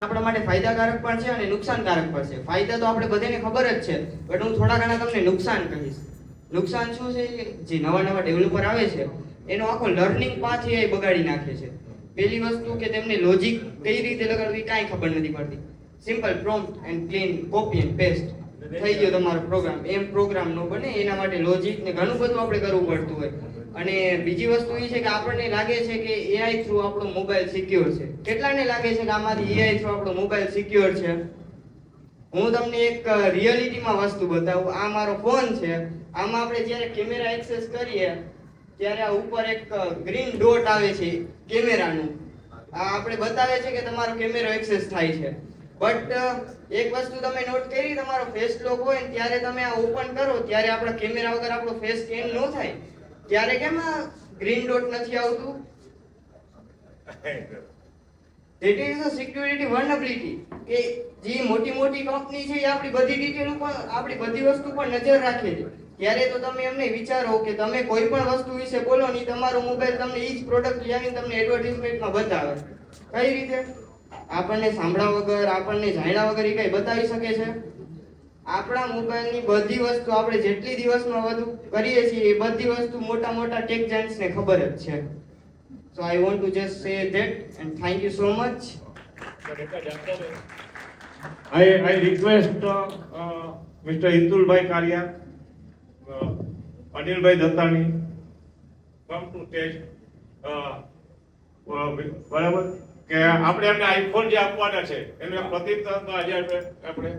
આપણા માટે ફાયદાકારક પણ છે અને નુકસાનકારક પણ છે. ફાયદા તો આપણે બધાને ખબર જ છે, બટ હું થોડા ઘણા તમને નુકસાન કહીશ. નુકસાન શું છે? જે નવા ડેવલપર આવે છે એનો આખો લર્નિંગ પાથ એ બગાડી નાખે છે. પહેલી વસ્તુ કે તેમને લોજિક કઈ રીતે લગાડવી કાંઈ ખબર નથી પડતી. Simple prompt and clean copy and paste થઈ ગયો તમારો પ્રોગ્રામ. એમ પ્રોગ્રામ નો બને, એના માટે લોજિક ને ઘણું બધું આપણે કરવું પડતું હોય. અને બીજી વસ્તુ એ છે કે આપણને લાગે છે કે એઆઈ થ્રુ આપણો મોબાઈલ સિક્યોર છે. કેટલાને લાગે છે કે આમાંથી એઆઈ થ્રુ આપણો મોબાઈલ સિક્યોર છે? હું તમને એક રિયાલિટીમાં વસ્તુ બતાવું. આ મારો ફોન છે. આમાં આપણે જ્યારે કેમેરા એક્સેસ કરીએ ત્યારે આ ઉપર એક ગ્રીન ડોટ આવે છે કેમેરાનું. આ આપણે બતાવે છે કે તમારો કેમેરો એક્સેસ થાય છે. બટ એક વસ્તુ તમે નોટ કરી, તમારો ફેસ લોક હોય ને ત્યારે તમે આ ઓપન કરો ત્યારે આપણા કેમેરા વગર આપણો ફેસ સ્કેન ન થાય. ત્યારે કેમ ગ્રીન ડોટ નથી આવતું? That is a security vulnerability. કે જે મોટી કંપની છે એ આપણી બધી ડિટેલ ઉપર, આપણી બધી વસ્તુ પર નજર રાખે છે. ત્યારે તો તમે એમને વિચારો કે તમે કોઈ પણ વસ્તુ વિશે બોલો ને તમારો મોબાઈલ તમને ઈ જ પ્રોડક્ટ લાવીને તમને એડવર્ટાઇઝમેન્ટમાં બતાવે. કઈ રીતે? આપણને સાંભળ્યા વગર, આપણને જાણ્યા વગર એ કઈ બતાવી શકે છે? આપણા મોબાઈલની બધી વસ્તુ આપણે જેટલી દિવસમાં વધુ કરીએ છીએ એ બધી વસ્તુ મોટા ટેક જાયન્ટ્સને ખબર જ છે. So I want to just say that and thank you so much. I request Mr. Hindulbhai Karia, Anilbhai Dattani come to stage. બરાબર કે આપણે એમને આઈફોન જે આપવાના છે એનું એક પ્રતિક આજે આપણે